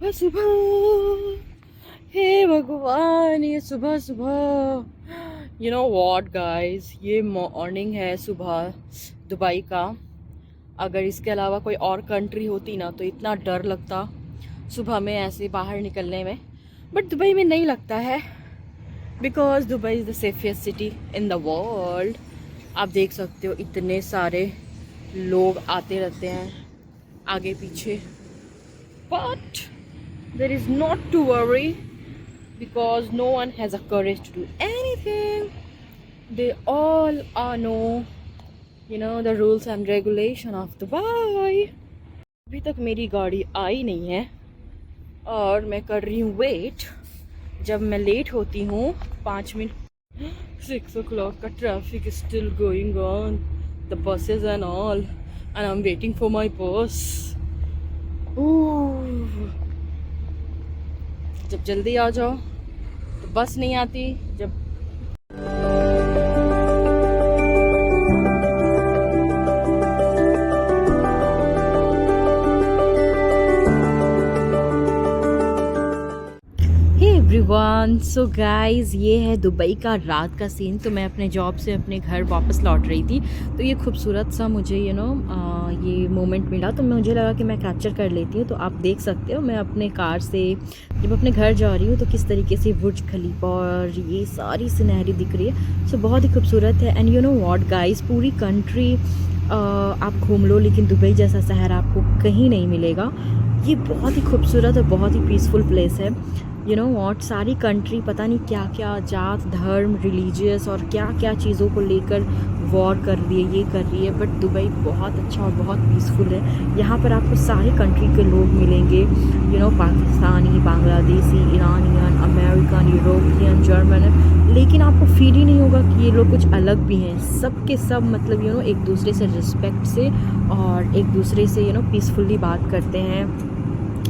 सुबह, हे भगवान, ये सुबह सुबह, यू नो व्हाट गाइस, ये मॉर्निंग है सुबह दुबई का। अगर इसके अलावा कोई और कंट्री होती ना तो इतना डर लगता सुबह में ऐसे बाहर निकलने में, बट दुबई में नहीं लगता है, because Dubai is the safest city in the world. आप देख सकते हो इतने सारे लोग आते रहते हैं आगे पीछे, but there is not to worry because no one has a courage to do anything. They all are know, you know, the rules and regulation of Dubai. अभी तक मेरी गाड़ी आई नहीं है और मैं कर रही हूँ वेट। जब मैं लेट होती हूँ 5 मिनट, 6 o'clock का traffic is still going on, the buses and all, and I'm waiting for my bus. Ooh. जब जल्दी आ जाओ तो बस नहीं आती, जब एवरीवन। सो गाइस, ये है दुबई का रात का सीन। तो मैं अपने जॉब से अपने घर वापस लौट रही थी, तो ये खूबसूरत सा मुझे ये मोमेंट मिला, तो मुझे लगा कि मैं कैप्चर कर लेती हूँ। तो आप देख सकते हो मैं अपने कार से जब अपने घर जा रही हूँ तो किस तरीके से बुर्ज खलीफा और ये सारी सिनेरी दिख रही है। सो बहुत ही खूबसूरत है। And you know what guys, पूरी कंट्री आप घूम लो लेकिन दुबई जैसा शहर आपको कहीं नहीं मिलेगा। ये बहुत ही खूबसूरत और बहुत ही पीसफुल प्लेस है। यू नो व्हाट, सारी कंट्री पता नहीं क्या क्या जात धर्म रिलीजियस और क्या क्या चीज़ों को लेकर वॉर कर रही है, ये कर रही है, बट दुबई बहुत अच्छा और बहुत पीसफुल है। यहाँ पर आपको सारी कंट्री के लोग मिलेंगे, you know, Pakistani, Bangladeshi, Iranian, American, European, German, लेकिन आपको फील ही नहीं होगा कि ये लोग कुछ अलग भी हैं। सब के सब मतलब यू नो एक दूसरे से रिस्पेक्ट से और एक दूसरे से यू नो पीसफुली बात करते हैं,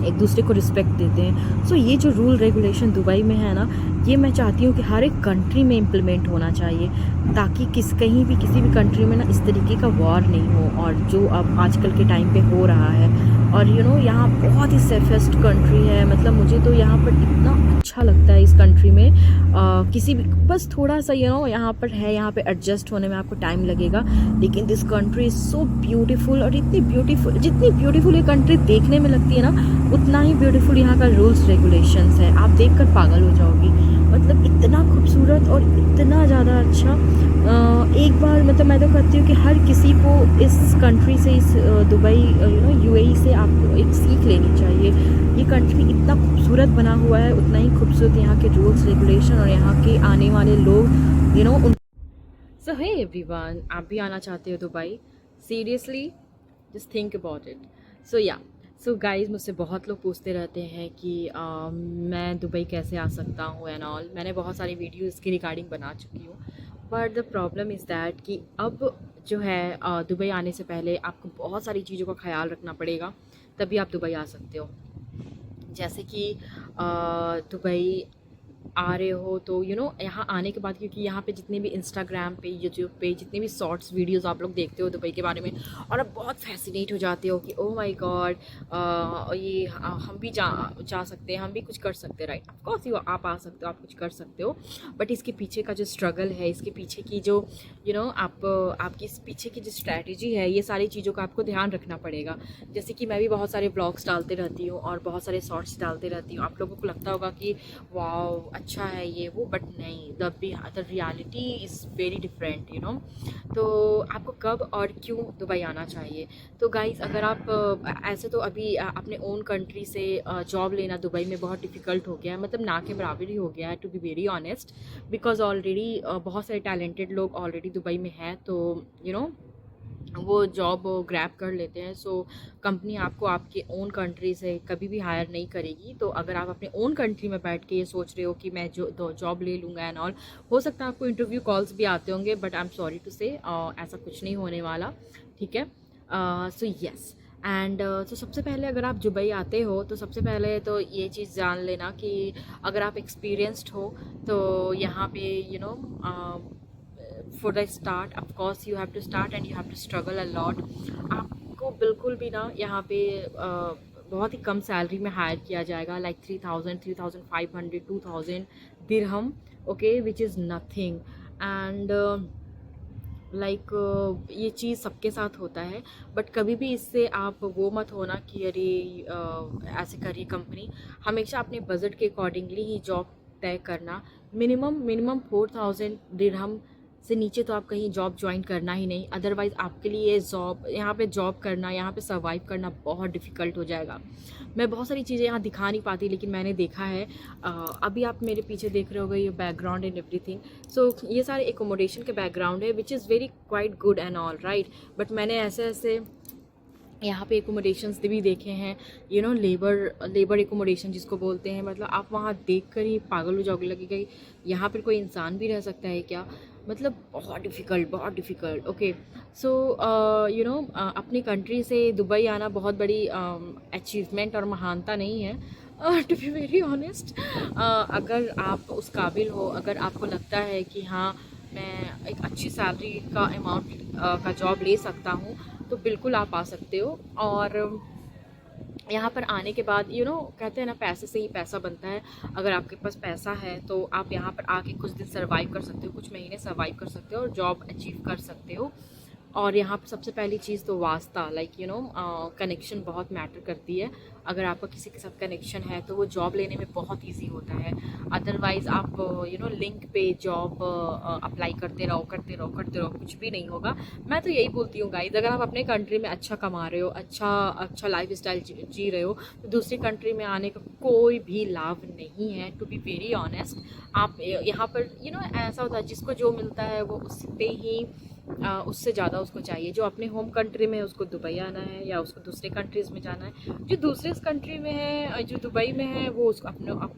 एक दूसरे को रिस्पेक्ट देते हैं। सो ये जो रूल रेगुलेशन दुबई में है ना, ये मैं चाहती हूँ कि हर एक कंट्री में इम्प्लीमेंट होना चाहिए, ताकि कहीं भी किसी भी कंट्री में ना इस तरीके का वॉर नहीं हो, और जो अब आजकल के टाइम पे हो रहा है। और यू नो यहाँ बहुत ही सेफेस्ट कंट्री है, मतलब मुझे तो यहाँ पर इतना अच्छा लगता है इस कंट्री में। किसी भी बस थोड़ा सा यू नो यहाँ पर है, यहाँ पे एडजस्ट होने में आपको टाइम लगेगा, लेकिन this country is so beautiful. और इतनी ब्यूटीफुल, जितनी ब्यूटीफुल ये कंट्री देखने में लगती है ना, उतना ही ब्यूटीफुल यहाँ का रूल्स रेगुलेशंस है। आप देखकर पागल हो जाओगी, मतलब इतना खूबसूरत और इतना ज़्यादा अच्छा। एक बार मतलब मैं तो कहती हूँ कि हर किसी को इस कंट्री से, इस दुबई यू नो यूएई से आपको एक सीख लेनी चाहिए। ये कंट्री इतना खूबसूरत बना हुआ है, उतना ही खूबसूरत यहाँ के रूल्स रेगुलेशन और यहाँ के आने वाले लोग, you know. So hey everyone, आप भी आना चाहते हो Dubai? Seriously just think about it. So yeah, so guys, मुझसे बहुत लोग पूछते रहते हैं कि मैं दुबई कैसे आ सकता हूँ एंड ऑल। मैंने बहुत सारी वीडियो इसकी रिगार्डिंग बना चुकी हूँ, but the problem is that कि अब जो है दुबई आने से पहले आपको बहुत सारी चीज़ों का ख्याल रखना पड़ेगा, तभी आप दुबई आ सकते हो। जैसे कि दुबई आ रहे हो तो यू नो यहाँ आने के बाद, क्योंकि यहाँ पे जितने भी इंस्टाग्राम पे, यूट्यूब पे जितने भी शॉर्ट्स वीडियोस आप लोग देखते हो दुबई के बारे में, और आप बहुत फैसिनेट हो जाते हो कि ओह माय गॉड, ये हम भी जा सकते हैं, हम भी कुछ कर सकते हैं, राइट? ऑफ कोर्स यू आप आ सकते हो, आप कुछ कर सकते हो, बट इसके पीछे का जो स्ट्रगल है, इसके पीछे की जो यू नो आपकी इस पीछे की जो स्ट्रैटेजी है, ये सारी चीज़ों का आपको ध्यान रखना पड़ेगा। जैसे कि मैं भी बहुत सारे ब्लॉग्स डालते रहती हूँ और बहुत सारे शॉर्ट्स डालते रहती हूँ। आप लोगों को लगता होगा कि वाओ अच्छा है ये वो, बट नहीं, the reality is very different, you know. तो आपको कब और क्यों दुबई आना चाहिए? तो गाइस, अगर आप ऐसे तो अभी अपने ओन कंट्री से जॉब लेना दुबई में बहुत डिफ़िकल्ट हो गया है, मतलब ना के बराबर ही हो गया है, to be very honest, because already बहुत सारे टैलेंटेड लोग ऑलरेडी दुबई में हैं, तो यू नो वो जॉब ग्रैब कर लेते हैं। सो कंपनी आपको आपके ओन कंट्री से कभी भी हायर नहीं करेगी। तो अगर आप अपने ओन कंट्री में बैठ के ये सोच रहे हो कि मैं जो जॉब ले लूँगा एंड ऑल, हो सकता है आपको इंटरव्यू कॉल्स भी आते होंगे, but I am sorry to say ऐसा कुछ नहीं होने वाला, ठीक है? सो येस, एंड तो सबसे पहले अगर आप दुबई आते हो तो सबसे पहले तो ये चीज़ जान लेना कि अगर आप एक्सपीरियंस्ड हो तो यहाँ पे you know for the start, of course you have to start and you have to struggle a lot. आपको बिल्कुल भी ना यहाँ पे बहुत ही कम सैलरी में हायर किया जाएगा, like 3000, 3500, 2000 dirham, okay, which is nothing. And ये चीज़ सबके साथ होता है, बट कभी भी इससे आप वो मत होना कि अरे ऐसे करिए कंपनी। हमेशा अपने बजट के अकॉर्डिंगली ही जॉब तय करना। मिनिमम 4000 दिरहम से नीचे तो आप कहीं जॉब ज्वाइन करना ही नहीं, अदरवाइज़ आपके लिए यहाँ पे जॉब करना, यहाँ पे सर्वाइव करना बहुत डिफ़िकल्ट हो जाएगा। मैं बहुत सारी चीज़ें यहाँ दिखा नहीं पाती, लेकिन मैंने देखा है। अभी आप मेरे पीछे देख रहे होगे ये बैकग्राउंड एंड एवरीथिंग, सो ये सारे एकोमोडेशन के बैकग्राउंड है, which is very quite good and all right. But मैंने ऐसे यहाँ पे एकोमोडेशंस भी देखे हैं, लेबर एकोमोडेशन जिसको बोलते हैं। मतलब आप वहाँ देख कर ही पागल हो जाओगे, लगेगा कि यहाँ पर कोई इंसान भी रह सकता है क्या। मतलब बहुत डिफ़िकल्ट। ओके, सो अपनी कंट्री से दुबई आना बहुत बड़ी अचीवमेंट और महानता नहीं है, टू बी वेरी ऑनेस्ट। अगर आप उस काबिल हो, अगर आपको लगता है कि हाँ मैं एक अच्छी सैलरी का अमाउंट का जॉब ले सकता हूँ, तो बिल्कुल आप आ सकते हो। और यहाँ पर आने के बाद कहते हैं ना, पैसे से ही पैसा बनता है। अगर आपके पास पैसा है तो आप यहाँ पर आके कुछ दिन सर्वाइव कर सकते हो, कुछ महीने सर्वाइव कर सकते हो और जॉब अचीव कर सकते हो। और यहाँ पर सबसे पहली चीज़ तो वास्ता, कनेक्शन बहुत मैटर करती है। अगर आपका किसी के साथ कनेक्शन है तो वो जॉब लेने में बहुत इजी होता है। अदरवाइज़ आप लिंक पे जॉब अप्लाई करते रहो, कुछ भी नहीं होगा। मैं तो यही बोलती हूँ गाइस, अगर आप अपने कंट्री में अच्छा कमा रहे हो, अच्छा लाइफ स्टाइल जी रहे हो, तो दूसरी कंट्री में आने का कोई भी लाभ नहीं है, टू बी वेरी ऑनेस्ट। आप यहाँ पर ऐसा होता है, जिसको जो मिलता है वो उस पे ही उससे ज़्यादा उसको चाहिए। जो अपने होम कंट्री में है उसको दुबई आना है, या उसको दूसरे कंट्रीज़ में जाना है। जो दूसरे कंट्री में है, जो दुबई में है, वो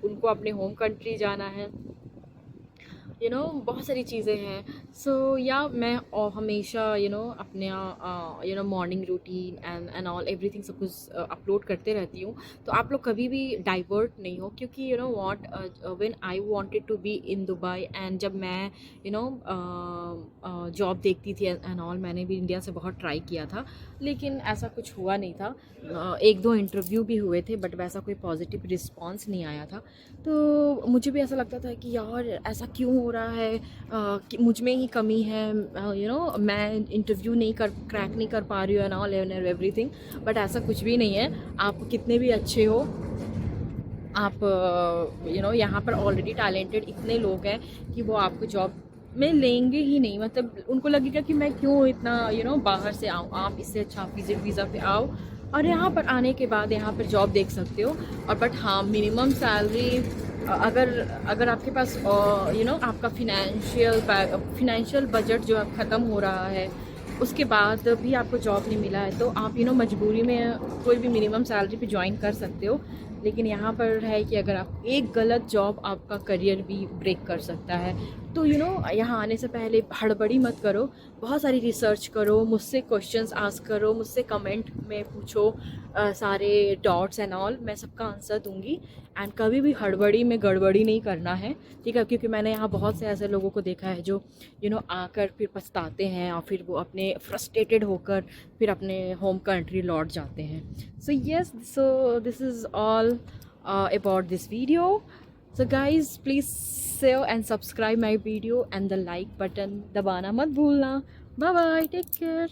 उनको अपने होम कंट्री जाना है। बहुत सारी चीज़ें हैं। सो मैं हमेशा अपने morning routine and all everything सब कुछ अपलोड करते रहती हूँ। तो आप लोग कभी भी डाइवर्ट नहीं हो, क्योंकि what when I wanted to be in Dubai, and जब मैं जॉब देखती थी एंड ऑल, मैंने भी इंडिया से बहुत ट्राई किया था, लेकिन ऐसा कुछ हुआ नहीं था। 1-2 इंटरव्यू भी हुए थे, बट वैसा कोई पॉजिटिव रिस्पॉन्स नहीं आया था। तो मुझे भी ऐसा लगता था कि यार ऐसा क्यों हो रहा है, कि मुझ में ही कमी है, मैं इंटरव्यू क्रैक नहीं कर पा रही हूँ and all and everything. But ऐसा कुछ भी नहीं है। आप कितने भी अच्छे हो, आप यहाँ पर ऑलरेडी टैलेंटेड इतने लोग हैं कि वो आपको जॉब में लेंगे ही नहीं। मतलब उनको लगेगा कि मैं क्यों इतना बाहर से आऊँ, आप इससे अच्छा विजिट वीज़ा पे आओ और यहाँ पर आने के बाद यहाँ पर जॉब देख सकते हो। और बट हाँ, मिनिमम सैलरी अगर आपके पास आपका फिनेंशियल बजट जो है ख़त्म हो रहा है, उसके बाद भी आपको जॉब नहीं मिला है, तो आप मजबूरी में कोई भी मिनिमम सैलरी पे ज्वाइन कर सकते हो। लेकिन यहाँ पर है कि अगर आप एक गलत जॉब आपका करियर भी ब्रेक कर सकता है। तो यहाँ आने से पहले हड़बड़ी मत करो, बहुत सारी रिसर्च करो, मुझसे क्वेश्चंस आस्क करो, मुझसे कमेंट में पूछो सारे डॉट्स एंड ऑल, मैं सबका आंसर दूंगी। एंड कभी भी हड़बड़ी में गड़बड़ी नहीं करना है, ठीक है, क्योंकि मैंने यहाँ बहुत से ऐसे लोगों को देखा है जो आकर फिर पछताते हैं और फिर वो अपने फ्रस्ट्रेटेड होकर फिर अपने होम कंट्री लौट जाते हैं। So this is all about this video. So guys, please share and subscribe my video and the like button दबाना मत भूलना। Bye bye, take care.